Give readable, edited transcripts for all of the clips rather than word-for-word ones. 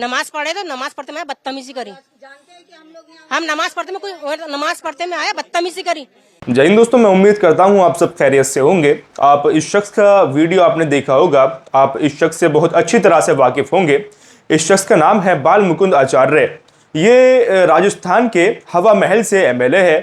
नमाज पढ़े तो नमाज पढ़ते में बदतमीजी करी। हम नमाज पढ़ते में कोई नमाज पढ़ते में आया बदतमीजी करी। जय हिंद दोस्तों, मैं उम्मीद करता हूं आप सब खैरियत से होंगे। आप इस शख्स का वीडियो आपने देखा होगा, आप इस शख्स से बहुत अच्छी तरह से वाकिफ होंगे। इस शख्स का नाम है बाल मुकुंद आचार्य। ये राजस्थान के हवा महल से एमएलए है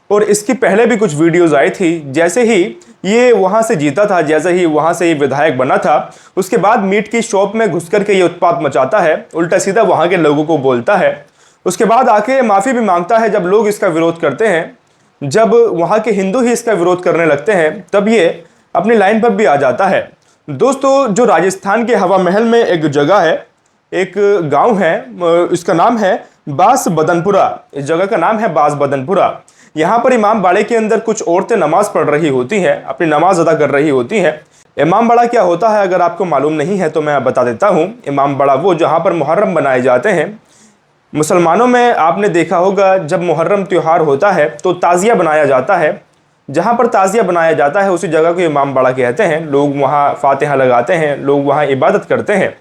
और इसकी पहले भी कुछ वीडियोस आई थी। जैसे ही ये वहां से जीता था, जैसे ही वहां से ये विधायक बना था, उसके बाद मीट की शॉप में घुस करके ये उत्पात मचाता है, उल्टा सीधा वहां के लोगों को बोलता है। उसके बाद आके माफ़ी भी मांगता है जब लोग इसका विरोध करते हैं। जब वहाँ के हिंदू ही इसका विरोध करने लगते हैं तब ये अपनी लाइन पर भी आ जाता है। दोस्तों, जो राजस्थान के हवा महल में एक जगह है, एक गांव है, इसका नाम है बास बदनपुरा। इस जगह का नाम है बास बदनपुरा। यहाँ पर इमाम बाड़े के अंदर कुछ औरतें नमाज पढ़ रही होती हैं, अपनी नमाज अदा कर रही होती हैं। इमाम बाड़ा क्या होता है अगर आपको मालूम नहीं है तो मैं बता देता हूँ। इमाम बाड़ा वो जहाँ पर मुहर्रम बनाए जाते हैं। मुसलमानों में आपने देखा होगा जब मुहर्रम त्यौहार होता है तो ताज़िया बनाया जाता है। जहाँ पर ताज़िया बनाया जाता है उसी जगह को इमाम बाड़ा कहते हैं। लोग वहाँ फातिहा लगाते हैं, लोग वहाँ इबादत करते हैं।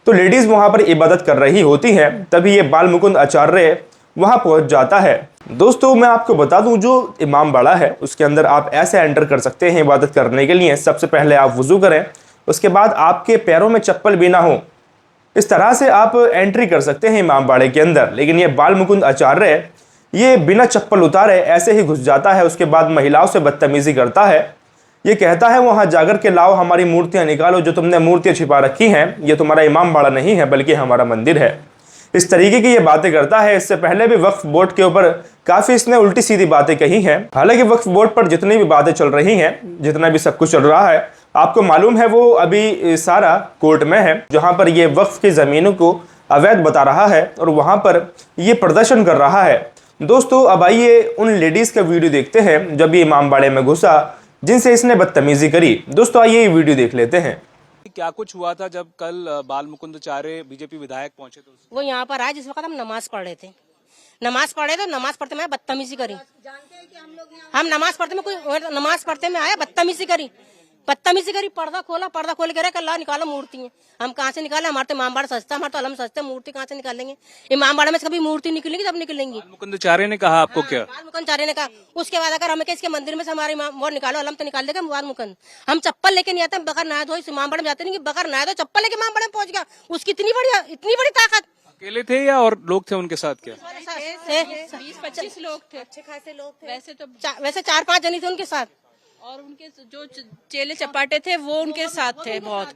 तो लेडीज़ वहाँ पर इबादत कर रही होती हैं, तभी ये बाल मुकुंद आचार्य वहाँ पहुँच जाता है। दोस्तों, मैं आपको बता दूँ, जो इमाम बाड़ा है उसके अंदर आप ऐसे एंटर कर सकते हैं इबादत करने के लिए। सबसे पहले आप वज़ू करें, उसके बाद आपके पैरों में चप्पल भी ना हो, इस तरह से आप एंट्री कर सकते हैं इमाम बाड़े के अंदर। लेकिन ये बाल मुकुंद आचार्य ये बिना चप्पल उतारे ऐसे ही घुस जाता है। उसके बाद महिलाओं से बदतमीजी करता है। ये कहता है वहाँ जाकर के लाओ हमारी मूर्तियाँ निकालो, जो तुमने मूर्तियाँ छिपा रखी हैं ये तुम्हारा इमाम बाड़ा नहीं है बल्कि हमारा मंदिर है। इस तरीके की ये बातें करता है। इससे पहले भी वक्फ बोर्ड के ऊपर काफ़ी इसने उल्टी सीधी बातें कही हैं। हालांकि वक्फ बोर्ड पर जितनी भी बातें चल रही हैं, जितना भी सब कुछ चल रहा है, आपको मालूम है वो अभी सारा कोर्ट में है, जहां पर ये वक्फ की ज़मीनों को अवैध बता रहा है और वहां पर ये प्रदर्शन कर रहा है। दोस्तों, अब आइए उन लेडीज़ का वीडियो देखते हैं जब ये इमाम बाड़े में घुसा, जिनसे इसने बदतमीजी करी। दोस्तों, आइए ये वीडियो देख लेते हैं। क्या कुछ हुआ था जब कल बाल मुकुंद आचार्य बीजेपी विधायक पहुंचे तो? वो यहाँ पर आए जिस वक्त हम नमाज पढ़ रहे थे। नमाज पढ़े तो नमाज पढ़ते में बदतमीजी करी। हम नमाज पढ़ते में कोई नमाज पढ़ते में आया बदतमीजी करी। पर्दा खोल के कल निकालो मूर्ति है। हम कहाँ से निकाले? हमारे तो इमाम बाड़ा सस्ता, हमारे तो अलम सस्ता, मूर्ति कहाँ से निकालेंगे? इमाम बाड़ा में से कभी मूर्ति निकलेंगी तब निकलेंगी। मुकुंद आचार्य ने कहा आपको क्या? बाल मुकुंद आचार्य ने कहा। उसके बाद अगर हमें इसके मंदिर में से हमारे इमाम वो निकालो, अलम तो निकाल देगा बाल मुकुंद। हम चप्पल लेके नहीं आते, बगैर नहाए धोए इमाम बाड़ा में जाते नहीं कि बगैर नहाए धोए चप्पल लेके इमाम बाड़ा में पहुंच गया। उसकी इतनी बड़ी ताकत। अकेले थे या और लोग थे उनके साथ? क्या 20-25 लोग थे, अच्छे खासे लोग थे। वैसे 4-5 जनी थे उनके साथ, और उनके जो चेले चपाटे थे वो उनके साथ थे बहुत।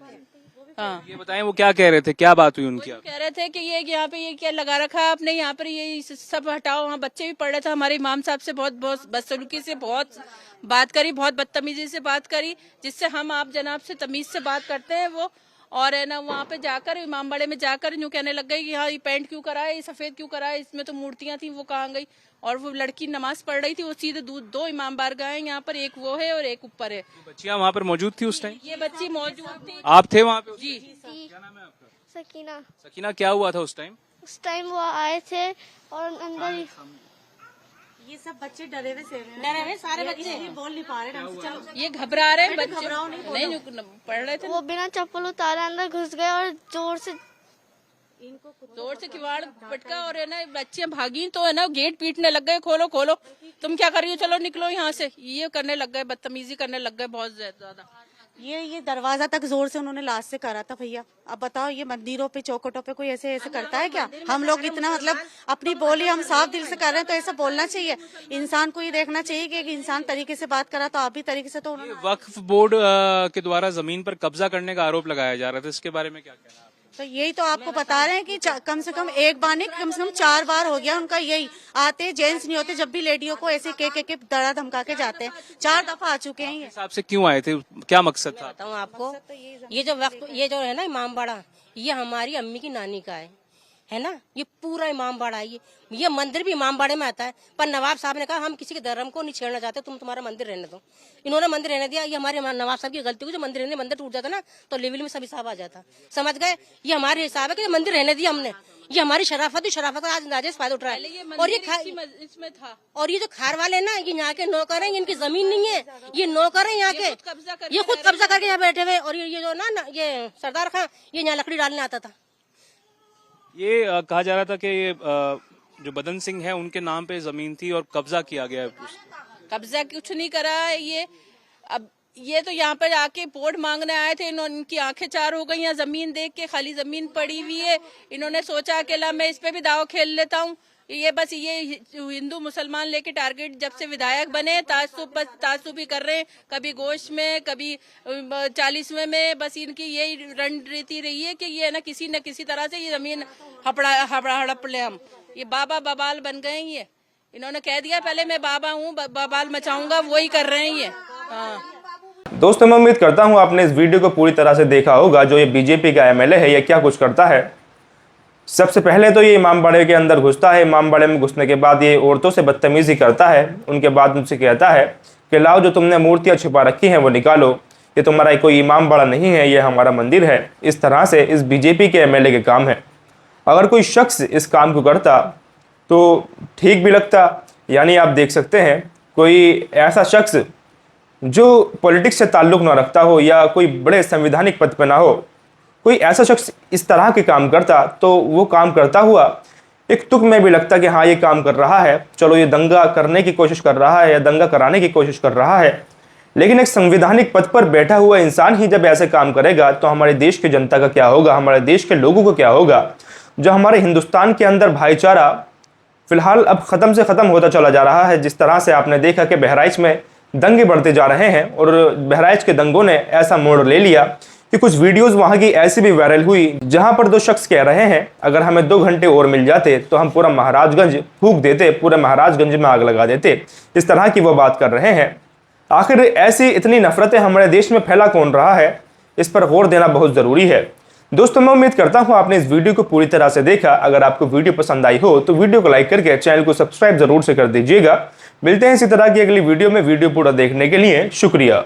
हाँ, ये बताएं वो क्या कह रहे थे, क्या बात हुई उनकी? कह रहे थे कि ये यहाँ पे ये क्या लगा रखा है आपने, यहाँ पर ये सब हटाओ। वहाँ बच्चे भी पढ़ रहे थे। हमारे इमाम साहब से बहुत बदसलूकी से बहुत बात करी, बहुत बदतमीजी से बात करी, जिससे हम आप जनाब से तमीज से बात करते हैं वो। और है ना, वहाँ पे जाकर इमाम बाड़े में जाकर यूँ कहने लग गई कि हाँ ये पेंट क्यों करा है, ये सफेद क्यों करा है, इसमें तो मूर्तियां थी, वो कहाँ गई? और वो लड़की नमाज पढ़ रही थी, वो सीधे दो इमाम बारगाह हैं यहाँ पर, एक वो है और एक ऊपर है। बच्चियां वहाँ पर मौजूद थी उस टाइम? ये बच्ची मौजूद थी। आप थे वहाँ पे? जी। क्या नाम है आपका? सकीना। सकीना, क्या हुआ था उस टाइम? उस टाइम वो आए थे और अंदर ये सब बच्चे डरे हुए सारे बच्चे बोल नहीं पा रहे। ये घबरा रहे हैं बच्चे, नहीं पढ़ रहे थे। वो बिना चप्पल उतारे अंदर घुस गए और जोर से किवाड़ पटका और है ना बच्चियां भागी तो है ना गेट पीटने लग गए, खोलो खोलो, तुम क्या कर रही हो, चलो निकलो यहाँ से। ये करने लग गए, बदतमीजी करने लग गए बहुत ज्यादा। ये दरवाजा तक जोर से उन्होंने लाश से करा था। भैया अब बताओ, ये मंदिरों पे चौखटों पे कोई ऐसे करता है क्या? हम लोग इतना मतलब अपनी बोली हम साफ दिल से कर रहे हैं तो ऐसा बोलना चाहिए। इंसान को ये देखना चाहिए कि एक इंसान तरीके से बात करा तो आप भी तरीके से। तो वक्फ बोर्ड के द्वारा जमीन पर कब्जा करने का आरोप लगाया जा रहा था, इसके बारे में क्या कहना है? तो यही तो आपको बता रहे हैं कि कम से कम एक बार नहीं, कम से कम 4 बार हो गया उनका यही। आते जेंट्स नहीं होते, जब भी लेडियों को ऐसे के डरा धमका के जाते हैं। 4 दफा आ चुके हैं। ये हिसाब से क्यों आए थे, क्या मकसद था? बताऊँ आपको, ये जो है ना इमाम बाड़ा, ये हमारी अम्मी की नानी का है ना। ये पूरा इमाम बाड़ा है। ये मंदिर भी इमाम बाड़े में आता है। पर नवाब साहब ने कहा हम किसी के धर्म को नहीं छेड़ना चाहते, तुम तुम्हारा मंदिर रहने दो। इन्होंने मंदिर रहने दिया। ये हमारे नवाब साहब की गलती हुई। जो मंदिर टूट जाता ना तो लेवल में सब हिसाब आ जाता, समझ गए? ये हमारे हिसाब है कि मंदिर रहने दिया हमने। ये हमारी शराफत आज नाजायज फायदा उठ रहा है। और इसमें था। और ये जो खार वाले ना, ये यहाँ के नौकर हैं, इनकी जमीन नहीं है, ये नौकर है यहाँ के। ये खुद कब्जा करके यहाँ बैठे हुए। और ये जो ना ये सरदार खां, ये यहाँ लकड़ी डालने आता था। ये कहा जा रहा था कि ये जो बदन सिंह है उनके नाम पे जमीन थी और कब्जा किया गया है। कब्जा कुछ नहीं करा है ये। अब ये तो यहाँ पर आके वोट मांगने आए थे, इनकी आंखें चार हो गई हैं जमीन देख के, खाली जमीन पड़ी हुई है। इन्होंने सोचा अकेला मैं इस पे भी दाव खेल लेता हूँ। ये बस ये हिंदू मुसलमान लेके टारगेट, जब से विधायक बने तासुब ही कर रहे हैं, कभी गोश्त में कभी 40वें में, बस इनकी यही रणनीति रही है कि ये न किसी तरह से ये जमीन हड़प ले हम। ये बाबा बबाल बन गए हैं ये। इन्होंने कह दिया पहले मैं बाबा हूँ, बबाल मचाऊंगा, वही कर रहे हैं ये। हाँ। दोस्तों मैं उम्मीद करता हूं आपने इस वीडियो को पूरी तरह से देखा होगा। जो ये बीजेपी का एमएलए है ये क्या कुछ करता है। सबसे पहले तो ये इमामबाड़े के अंदर घुसता है। इमामबाड़े में घुसने के बाद ये औरतों से बदतमीजी करता है। उनके बाद उनसे कहता है कि लाओ जो तुमने मूर्तियां छिपा रखी हैं वो निकालो, ये तुम्हारा कोई इमामबाड़ा नहीं है, ये हमारा मंदिर है। इस तरह से इस बीजेपी के एमएलए के काम है। अगर कोई शख्स इस काम को करता तो ठीक भी लगता। यानी आप देख सकते हैं कोई ऐसा शख्स जो पॉलिटिक्स से ताल्लुक़ ना रखता हो या कोई बड़े संवैधानिक पद पर ना हो, कोई ऐसा शख्स इस तरह के काम करता तो वो काम करता हुआ एक तुक में भी लगता कि हाँ ये काम कर रहा है, चलो ये दंगा करने की कोशिश कर रहा है या दंगा कराने की कोशिश कर रहा है। लेकिन एक संवैधानिक पद पर बैठा हुआ इंसान ही जब ऐसे काम करेगा तो हमारे देश की जनता का क्या होगा, हमारे देश के लोगों को क्या होगा। जो हमारे हिंदुस्तान के अंदर भाईचारा फिलहाल अब ख़त्म से ख़त्म होता चला जा रहा है। जिस तरह से आपने देखा कि बहराइच में दंगे बढ़ते जा रहे हैं और बहराइच के दंगों ने ऐसा मोड़ ले लिया कि कुछ वीडियोस वहां की ऐसी भी वायरल हुई जहां पर दो शख्स कह रहे हैं अगर हमें 2 घंटे और मिल जाते तो हम पूरा महाराजगंज फूंक देते, पूरे महाराजगंज में आग लगा देते। इस तरह की वो बात कर रहे हैं। आखिर ऐसी इतनी नफरतें हमारे देश में फैला कौन रहा है, इस पर गौर देना बहुत ज़रूरी है। दोस्तों मैं उम्मीद करता हूं आपने इस वीडियो को पूरी तरह से देखा। अगर आपको वीडियो पसंद आई हो तो वीडियो को लाइक करके चैनल को सब्सक्राइब जरूर से कर दीजिएगा। मिलते हैं इसी तरह की अगली वीडियो में। वीडियो पूरा देखने के लिए शुक्रिया।